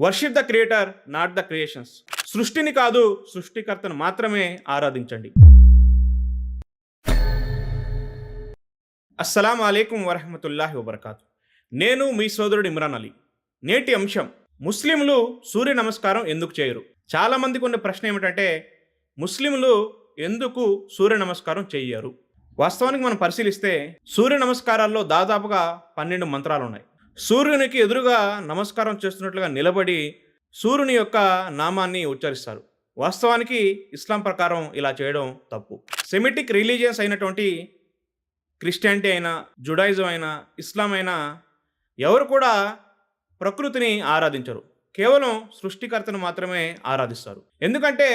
Worship the creator not the creations. సృష్టిని కాదు సృష్టికర్తను మాత్రమే ఆరాధించండి. అస్సలాము అలైకుం వరహమతుల్లాహి వబర్కాతు. నేను మీ సోదరుడు ఇమ్రాన్ అలీ. నేటి అంశం, ముస్లింలు సూర్య నమస్కారం ఎందుకు చేయరు? చాలామందికి ఉన్న ప్రశ్న ఏమిటంటే, ముస్లింలు ఎందుకు సూర్య నమస్కారం చేయరు? వాస్తవానికి మనం పరిశీలిస్తే సూర్య నమస్కారాల్లో దాదాపుగా 12 మంత్రాలు ఉన్నాయి. సూర్యునికి ఎదురుగా నమస్కారం చేస్తున్నట్లుగా నిలబడి సూర్యుని యొక్క నామాన్ని ఉచ్చరిస్తారు. వాస్తవానికి ఇస్లాం ప్రకారం ఇలా చేయడం తప్పు. సెమిటిక్ రిలీజియన్స్ అయినటువంటి క్రిస్టియానిటీ అయినా, జుడాయిజం అయినా, ఇస్లాం అయినా ఎవరు కూడా ప్రకృతిని ఆరాధించరు. కేవలం సృష్టికర్తను మాత్రమే ఆరాధిస్తారు. ఎందుకంటే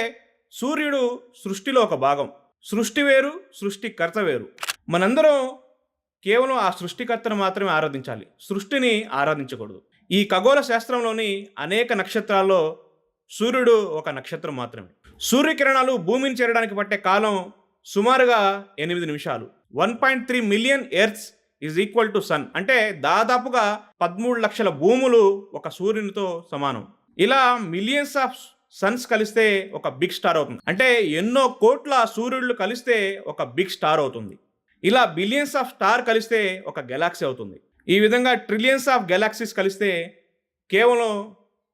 సూర్యుడు సృష్టిలో ఒక భాగం. సృష్టి వేరు, సృష్టికర్త వేరు. మనందరం కేవలం ఆ సృష్టికర్తను మాత్రమే ఆరాధించాలి, సృష్టిని ఆరాధించకూడదు. ఈ ఖగోళ శాస్త్రంలోని అనేక నక్షత్రాల్లో సూర్యుడు ఒక నక్షత్రం మాత్రమే. సూర్యకిరణాలు భూమిని చేరడానికి పట్టే కాలం సుమారుగా 8 నిమిషాలు. 1.3 million earths is equal to sun. అంటే దాదాపుగా 13 లక్షల భూములు ఒక సూర్యునితో సమానం. ఇలా మిలియన్స్ ఆఫ్ సన్స్ కలిస్తే ఒక బిగ్ స్టార్ అవుతుంది. అంటే ఎన్నో కోట్ల సూర్యుళ్ళు కలిస్తే ఒక బిగ్ స్టార్ అవుతుంది. ఇలా బిలియన్స్ ఆఫ్ స్టార్ కలిస్తే ఒక గెలాక్సీ అవుతుంది. ఈ విధంగా ట్రిలియన్స్ ఆఫ్ గెలాక్సీస్ కలిస్తే కేవలం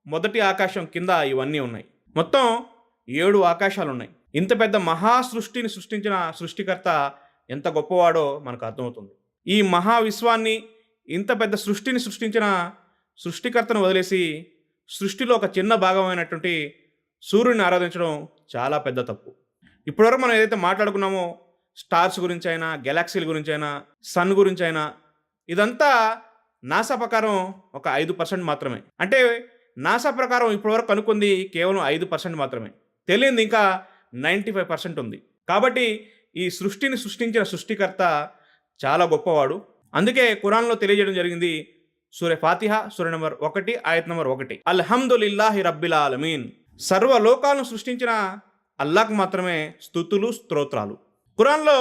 మొదటి ఆకాశం కింద ఇవన్నీ ఉన్నాయి. మొత్తం 7 ఆకాశాలు ఉన్నాయి. ఇంత పెద్ద మహా సృష్టిని సృష్టించిన సృష్టికర్త ఎంత గొప్పవాడో మనకు అర్థమవుతుంది. ఈ మహా విశ్వాన్ని, ఇంత పెద్ద సృష్టిని సృష్టించిన సృష్టికర్తను వదిలేసి సృష్టిలో ఒక చిన్న భాగమైనటువంటి సూర్యుని ఆరాధించడం చాలా పెద్ద తప్పు. ఇప్పటివరకు మనం ఏదైతే మాట్లాడుకున్నామో, స్టార్స్ గురించి అయినా, గెలాక్సీల గురించి అయినా, సన్ గురించి అయినా, ఇదంతా నాసా ప్రకారం ఒక 5% మాత్రమే. అంటే నాసా ప్రకారం ఇప్పటివరకు కనుక్కుంది కేవలం 5% మాత్రమే. తెలియంది ఇంకా 95% ఉంది. కాబట్టి ఈ సృష్టిని సృష్టించిన సృష్టికర్త చాలా గొప్పవాడు. అందుకే ఖురాన్లో తెలియజేయడం జరిగింది. సూర ఫాతిహా సూర నంబర్ 1 ఆయత్ నంబర్ 1, అల్హమ్దులిల్లాహి రబ్బిల్ ఆలమీన్. సర్వలోకాలను సృష్టించిన అల్లాహ్కు మాత్రమే స్తుతులు, స్తోత్రాలు. ఖురాన్లో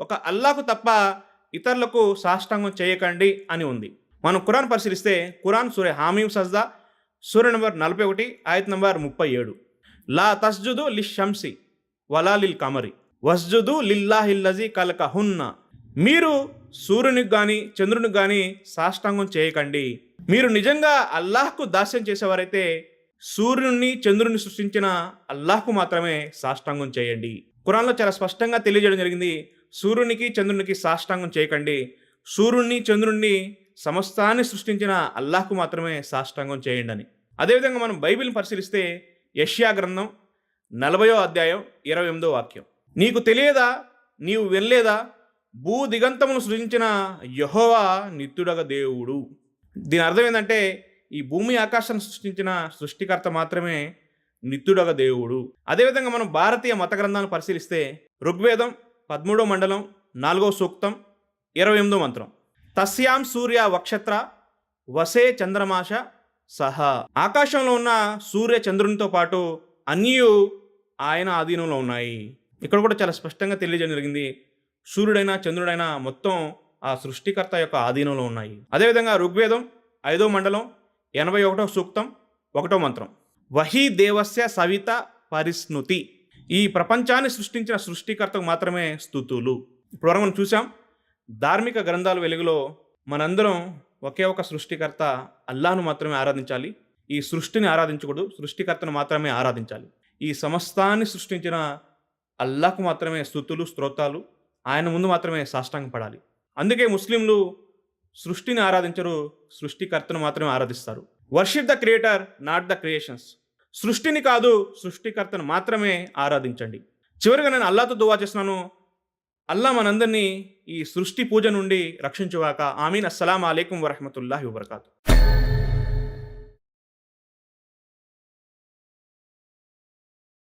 ఒక అల్లాహ్కు తప్ప ఇతరులకు సాష్టాంగం చేయకండి అని ఉంది. మనం ఖురాన్ పరిశీలిస్తే ఖురాన్ సూర హామీం సజ్దా సూర నంబర్ 41 ఆయత్ నంబర్ 37, లా తస్జుదు లిషంసి వలా లిల్ కమరి వస్జుదు లిల్లాహిల్లజీ కలకహున్న. మీరు సూర్యునికి కానీ చంద్రునికి కానీ సాష్టాంగం చేయకండి. మీరు నిజంగా అల్లాహ్కు దాస్యం చేసేవారైతే సూర్యుని చంద్రుని సృష్టించిన అల్లాహ్కు మాత్రమే సాష్టాంగం చేయండి. ఖురాన్లో చాలా స్పష్టంగా తెలియజేయడం జరిగింది, సూర్యునికి చంద్రునికి సాష్టాంగం చేయకండి. సూర్యుని చంద్రుణ్ణి సమస్తాన్ని సృష్టించిన అల్లాహ్కు మాత్రమే సాష్టాంగం చేయండి అని. అదేవిధంగా మనం బైబిల్ని పరిశీలిస్తే యెషయా గ్రంథం 40వ అధ్యాయం 28వ వాక్యం, నీకు తెలియదా, నీవు వినలేదా, భూ దిగంతమును సృజించిన యెహోవా నిత్యుడగ దేవుడు. దీని అర్థం ఏంటంటే ఈ భూమి ఆకాశాన్ని సృష్టించిన సృష్టికర్త మాత్రమే నిత్యుడగ దేవుడు. అదేవిధంగా మనం భారతీయ మత గ్రంథాలను పరిశీలిస్తే ఋగ్వేదం 13వ మండలం 4వ సూక్తం 28వ మంత్రం, తస్యాం సూర్య వక్షత్ర వసే చంద్రమాష సహా. ఆకాశంలో ఉన్న సూర్య చంద్రునితో పాటు అన్నీ ఆయన ఆధీనంలో ఉన్నాయి. ఇక్కడ కూడా చాలా స్పష్టంగా తెలియజేయడం జరిగింది, సూర్యుడైనా చంద్రుడైనా మొత్తం ఆ సృష్టికర్త యొక్క ఆధీనంలో ఉన్నాయి. అదేవిధంగా ఋగ్వేదం 5వ మండలం 81వ సూక్తం 1వ మంత్రం, వహీ దేవస్య సవిత పరిస్నుతి. ఈ ప్రపంచాన్ని సృష్టించిన సృష్టికర్తకు మాత్రమే స్తుతులు. ఇప్పుడు మనం చూసాం, ధార్మిక గ్రంథాల వెలుగులో మనందరం ఒకే ఒక సృష్టికర్త అల్లాహ్ను మాత్రమే ఆరాధించాలి. ఈ సృష్టిని ఆరాధించకూడదు, సృష్టికర్తను మాత్రమే ఆరాధించాలి. ఈ సమస్తాన్ని సృష్టించిన అల్లాహ్కు మాత్రమే స్తుతులు, స్తోత్రాలు, ఆయన ముందు మాత్రమే సాష్టాంగం పడాలి. అందుకే ముస్లింలు సృష్టిని ఆరాధించరు, సృష్టికర్తను మాత్రమే ఆరాధిస్తారు. Worship the creator not the creations. సృష్టిని కాదు సృష్టికర్తను మాత్రమే ఆరాధించండి. చివరిగా నేను అల్లాహ్తో దువా చేస్తున్నాను, అల్లాహ్ మనందరినీ ఈ సృష్టి పూజ నుండి రక్షించుగాక. ఆమీన్. అస్సలాము అలైకుం వరహమతుల్లాహి వబర్కాతు.